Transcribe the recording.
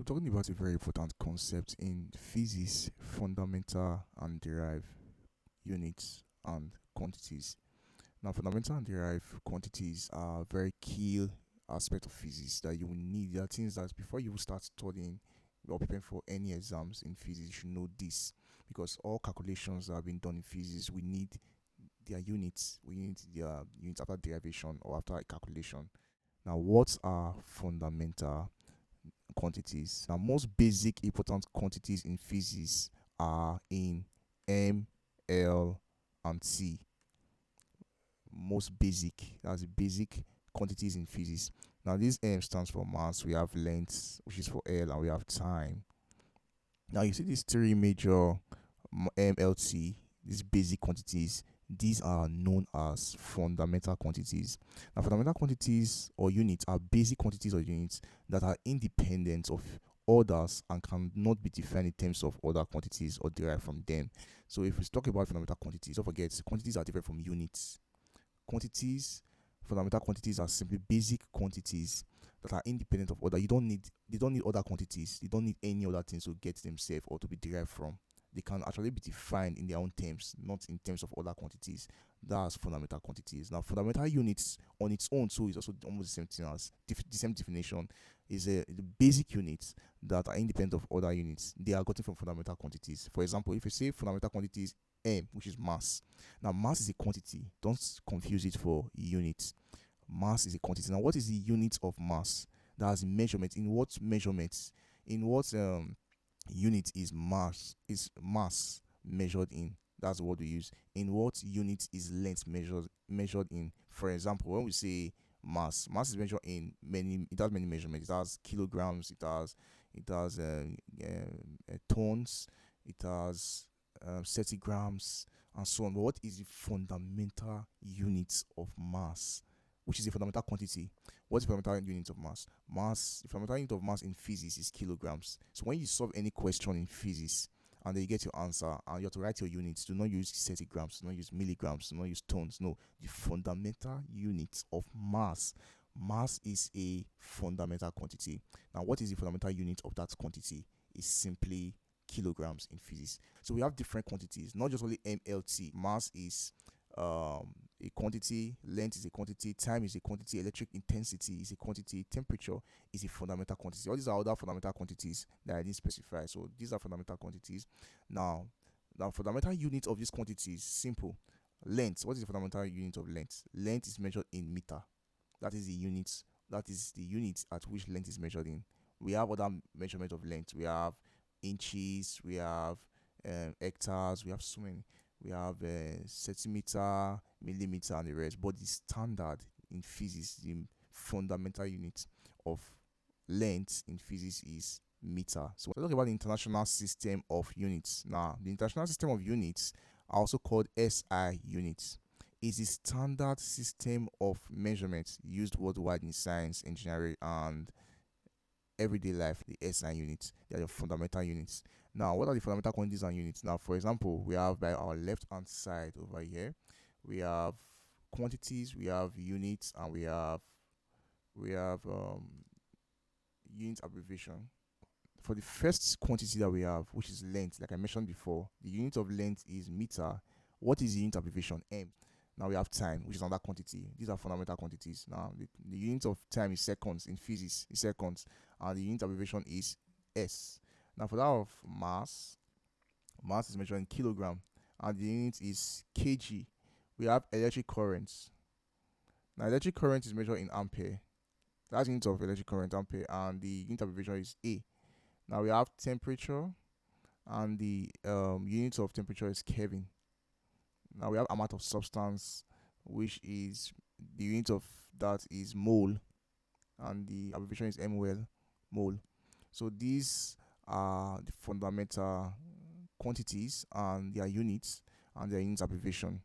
So, talking about a very important concept in physics, fundamental and derived units and quantities. Now, fundamental and derived quantities are very key aspect of physics that you will need. There are things that before you start studying or preparing for any exams in physics, you should know this because all calculations that have been done in physics, we need their units. We need their units after derivation or after a calculation. Now, what are fundamental quantities? Now, most basic important quantities in physics are in M, L, and T. Most basic, that's the basic quantities in physics. Now, this M stands for mass, we have length, which is for L, and we have time. Now, you see these three major MLT, these basic quantities, these are known as fundamental quantities. Now, fundamental quantities or units are basic quantities or units that are independent of others and cannot be defined in terms of other quantities or derived from them. So, if we talk about fundamental quantities, don't forget quantities are different from units. Quantities, fundamental quantities are simply basic quantities that are independent of other. They don't need other quantities. They don't need any other things to get themselves or to be derived from. They can actually be defined in their own terms, not in terms of other quantities. That's fundamental quantities. Now, fundamental units on its own too is also almost the same thing as the same definition. Is the basic units that are independent of other units. They are gotten from fundamental quantities. For example, if you say fundamental quantities M, which is mass. Now, mass is a quantity. Don't confuse it for units. Mass is a quantity. Now, what is the unit of mass? That's measurement. In what measurements? In what unit is mass? Is mass measured in? That's what we use. In what unit is length measured in? For example, when we say mass is measured in many. It has many measurements. It has kilograms. It has tons. It has centigrams and so on. But what is the fundamental unit of mass, which is a fundamental quantity? What's the fundamental unit of mass? The fundamental unit of mass in physics is kilograms. So when you solve any question in physics and then you get your answer and you have to write your units, do not use centigrams, do not use milligrams, do not use tons. No, the fundamental unit of mass. Mass is a fundamental quantity. Now, what is the fundamental unit of that quantity? Is simply kilograms in physics. So we have different quantities, not just only MLT. Mass is a quantity, length is a quantity, time is a quantity, electric intensity is a quantity, temperature is a fundamental quantity. All these are other fundamental quantities that I didn't specify. So these are fundamental quantities. Now, the fundamental unit of this quantity is simple. Length. What is the fundamental unit of length? Length is measured in meter. That is the unit. That is the unit at which length is measured in. We have other measurement of length. We have inches, we have hectares, we have so many. We have centimeter, millimeter, and the rest. But the standard in physics, the fundamental unit of length in physics is meter. So we're talking about the international system of units. Now, the international system of units are also called SI units. Is a standard system of measurements used worldwide in science, engineering, and everyday life. The SI units, they are the fundamental units. Now, what are the fundamental quantities and units? Now, for example, we have by our left hand side over here, we have quantities, we have units, and we have unit abbreviation. For the first quantity that we have, which is length, like I mentioned before, the unit of length is meter. What is the unit abbreviation? M. Now we have time, which is another quantity. These are fundamental quantities. Now the unit of time is seconds in physics, is seconds, and the unit abbreviation is S. Now for that of mass is measured in kilogram, and the unit is kg. We have electric currents. Now electric current is measured in ampere. That's the unit of electric current, ampere, and the unit abbreviation is A. Now we have temperature, and the unit of temperature is Kelvin. Now we have amount of substance, which is the unit of that is mole, and the abbreviation is mole. So these are the fundamental quantities and their units and their unit abbreviation.